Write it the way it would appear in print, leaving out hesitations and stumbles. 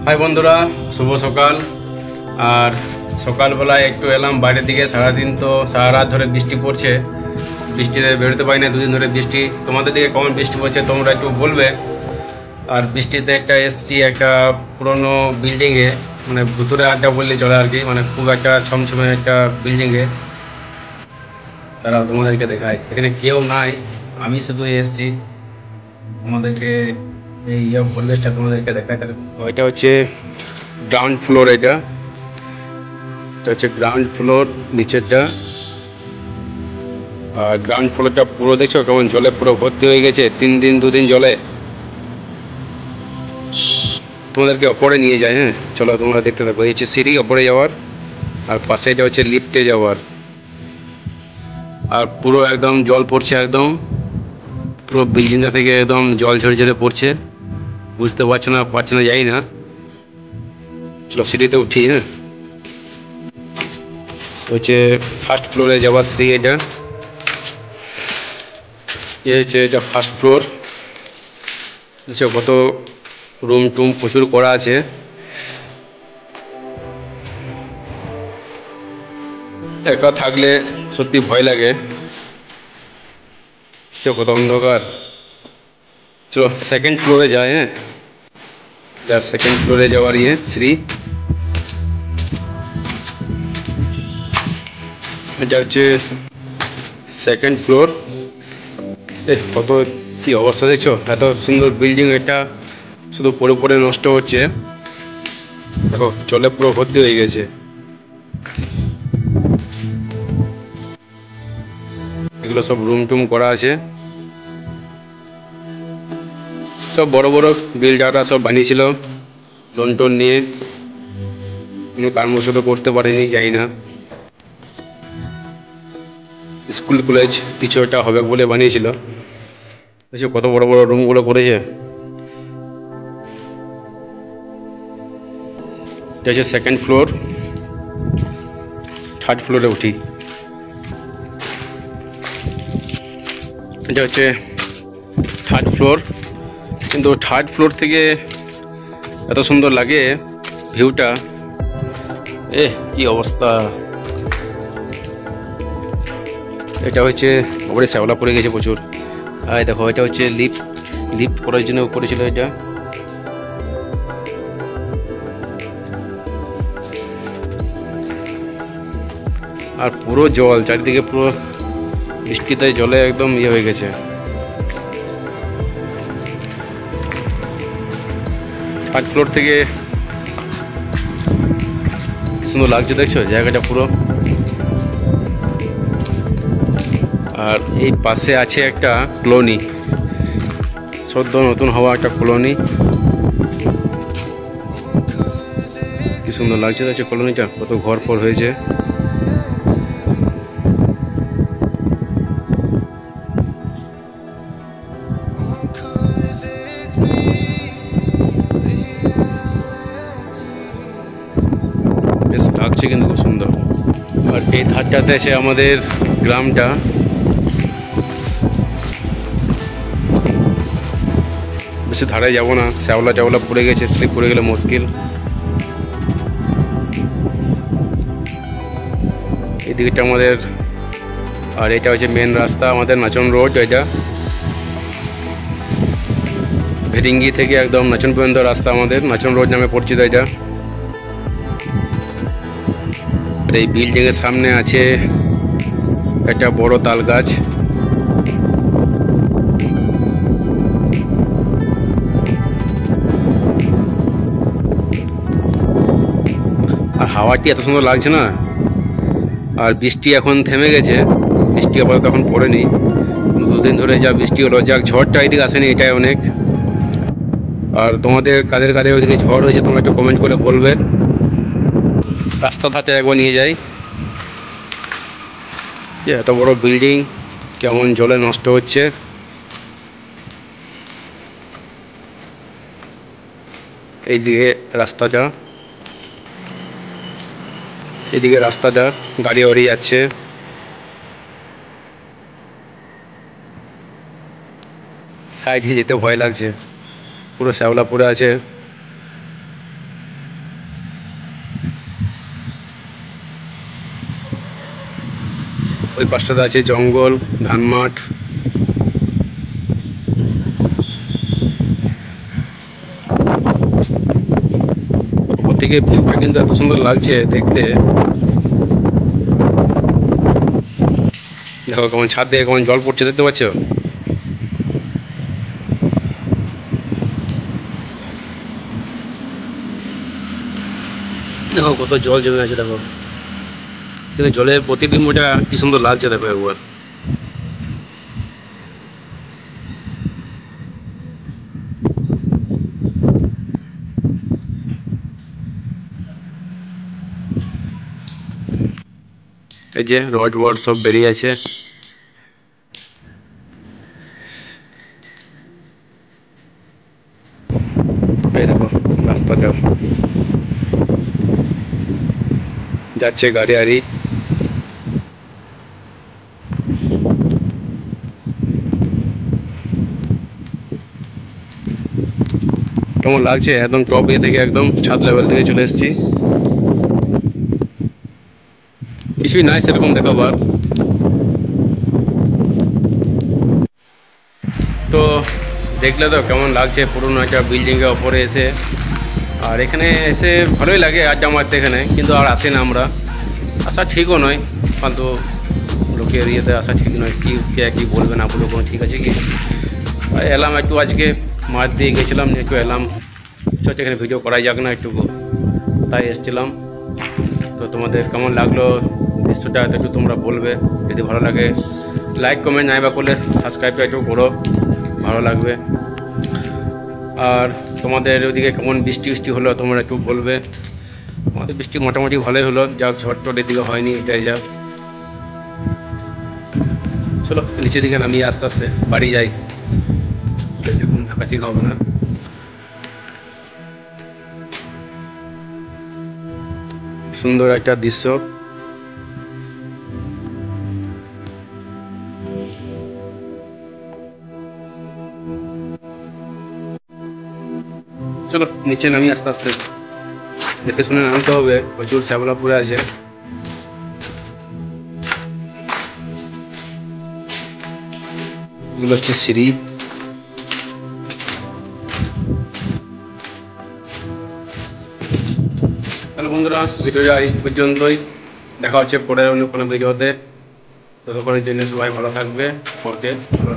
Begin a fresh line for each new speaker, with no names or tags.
High বন্ধুরা, শুভ সকাল। আর সকালবেলায় একটু এলাম বাইরের দিকে। সারাদিন তো সারা রাত ধরে বৃষ্টি পড়ছে, বৃষ্টিতে বেরোতে পারি না, দুদিন ধরে বৃষ্টি। তোমাদের দিকে কেমন বৃষ্টি পড়ছে তোমরা একটু বলবে। আর বৃষ্টিতে এসছি একটা পুরনো বিল্ডিংয়ে, মানে ভুতুরে আড্ডা বললে চলে আর কি, মানে খুব একটা ছমছমে একটা বিল্ডিংয়ে। তারা তোমাদেরকে দেখায়, এখানে কেউ নাই, আমি শুধু এসছি। তোমাদেরকে এই পরিবেশটা তোমাদেরকে দেখায়। এটা হচ্ছে গ্রাউন্ড ফ্লোর। এটা হচ্ছে গ্রাউন্ড ফ্লোর, নিচেরটা। আর গ্রাউন্ড ফ্লোরটা পুরো দেখছো কেমন জলে পুরো ভর্তি হয়ে গেছে। 3 দিন 2 দিন জলে। তোমাদেরকে ওপরে নিয়ে যায়। হ্যাঁ চলো, তোমরা দেখতে থাকো। এই হচ্ছে সিঁড়ি ওপরে যাওয়ার, আর পাশে এটা হচ্ছে লিফটে যাওয়ার। আর পুরো একদম জল পড়ছে, একদম পুরো বিল্ডিংটা থেকে একদম জল ঝরে ঝরে পড়ছে। বুঝতে পারছো না যাই না। চলো সিঁড়িতে উঠি। হ্যাঁ হচ্ছে ফার্স্ট ফ্লোরে যাওয়ার সিঁড়ি। এটা হচ্ছে এটা ফার্স্ট ফ্লোর। কত রুম টুম প্রচুর করা আছে। একা থাকলে সত্যি ভয় লাগে, কত অন্ধকার। চলো সেকেন্ড ফ্লোরে যায়। হ্যাঁ সেকেন্ড ফ্লোরে যাওয়ার সিঁড়ি। এটা হচ্ছে সেকেন্ড ফ্লোর। কত কি অবস্থা দেখছো, এত সুন্দর বিল্ডিং, এটা শুধু পড়ে পড়ে নষ্ট হচ্ছে। দেখো জলে পুরো ভর্তি হয়ে গেছে। এগুলো সব রুম টুম করা আছে। সব বড় বড় বিল্ডাররা সব বানিয়েছিল লোন টোন নিয়ে, কিন্তু কর্মসূত্র করতে পারেনি, যাই না। স্কুল কলেজ কিছু একটা হবে বলে বানিয়েছিল। কত বড় বড় রুমগুলো করেছে। এটা হচ্ছে সেকেন্ড ফ্লোর। থার্ড ফ্লোরে উঠি। এটা হচ্ছে থার্ড ফ্লোর। কিন্তু থার্ড ফ্লোর থেকে এত সুন্দর লাগে ভিউটা। কি অবস্থা। এটা হচ্ছে ওপরে শ্যাওলা পড়ে গেছে প্রচুর। আর দেখো এটা হচ্ছে লিফট করার জন্য করেছিল এটা। আর পুরো জল চারিদিকে, পুরো বৃষ্টিতে জলে একদম হয়ে গেছে। থার্ড ফ্লোর থেকে সুন্দর লাগছে, দেখছো জায়গাটা পুরো। আর এই পাশে আছে একটা কলোনি, সদ্য নতুন হওয়া একটা কলোনি। কি সুন্দর লাগছে দেখছো কলোনিটা, কত ঘর ফর হয়েছে। বেশ লাগছে কিন্তু খুব সুন্দর। আর এই ধারটাতে এসে আমাদের গ্রামটা। বেশি ধারে যাবো না, শ্যাওলা টাওলা পড়ে গেছে, স্লিপ পড়ে গেলে মুশকিল। এদিকটা আমাদের। আর এটা হচ্ছে মেন রাস্তা আমাদের, নাচন রোড। এটা ভেরিঙ্গি থেকে একদম নাচন পর্যন্ত রাস্তা আমাদের, নাচন রোড নামে পরিচিত এটা। এই বিল্ডিং এর সামনে আছে একটা বড় তাল গাছ। আর হাওয়াটি এত সুন্দর লাগছে না। আর বৃষ্টি এখন থেমে গেছে, বৃষ্টি আপাতত এখন পড়েনি। 2 দিন ধরে যা বৃষ্টি হলো, যাক ঝড়টা এদিকে আসেনি, এটাই অনেক। আর তোমাদের কাদের কাদের ওইদিকে ঝড় হয়েছে তোমরা একটু কমেন্ট করে বলবে। রাস্তা ধারে একবার নিয়ে যাই। এত বড় বিল্ডিং কেমন জলে নষ্ট হচ্ছে। এইদিকে রাস্তাটা গাড়ি ওড়ি যাচ্ছে। সাইডে যেতে ভয় লাগছে, পুরো শ্যাওলা পড়ে আছে। ওই পাশটাতে আছে জঙ্গল, ধান মাঠ। ওপর থেকে ভিউটা কিন্তু এত সুন্দর লাগছে দেখতে। দেখো কেমন ছাদ থেকে কেমন জল পড়ছে, দেখতে পাচ্ছ? দেখো কত জল জমে আছে, দেখো কিন্তু জলের প্রতিবিম্বটা কি সুন্দর লাগছে, দেখো একবার। এই যে রড ওয়াড সব বেরিয়ে আছে। এই দেখো রাস্তাটা যাচ্ছে গাড়ি আড়ি। কেমন লাগছে, একদম টপ এ থেকে একদম ছাদ লেভেল থেকে চলে এসেছি। কিছুই নাই সেরকম দেখাবার। তো দেখলে তো কেমন লাগছে পুরনো একটা বিল্ডিং এর ওপরে এসে। আর এখানে এসে ভালোই লাগে আড্ডা মারতে এখানে, কিন্তু আর আসি না আমরা। আসা ঠিকও নয়, ফালতু লোকের ইয়েতে আসা ঠিক নয়। কি বলবে না বলবে কোনো ঠিক আছে কি? এলাম একটু, আজকে মাঠ দিয়ে গেছিলাম, একটু এলাম, চলছে এখানে ভিডিও করাই যাক না একটু, তাই এসছিলাম। তো তোমাদের কেমন লাগলো দৃশ্যটা একটু তোমরা বলবে। যদি ভালো লাগে লাইক কমেন্ট নাই বা করলে সাবস্ক্রাইবটা একটু করো, ভালো লাগবে। আর তোমাদের ওইদিকে কেমন বৃষ্টি হলো তোমরা একটু বলবে। আমাদের বৃষ্টি মোটামুটি ভালোই হলো, যাক ঝড় টড় এদিকে হয়নি, এটাই যাক। চলো নিচের দিকে নামিয়ে আস্তে আস্তে বাড়ি যাই, বেশি ঘুম থাকা ঠিক হবে না। সুন্দর একটা দৃশ্য। চলো নিচে নামি আস্তে আস্তে, দেখে শুনে নামতে হবে, প্রচুর শ্যাবলা পড়ে আছে। এগুলো হচ্ছে সিঁড়ি। তাহলে বন্ধুরা ভিডিওটা এই পর্যন্তই, দেখা হচ্ছে পরের অন্য কোনো ভিডিওতে। ততক্ষণের জন্য সবাই ভালো থাকবে, পড়তে ভালো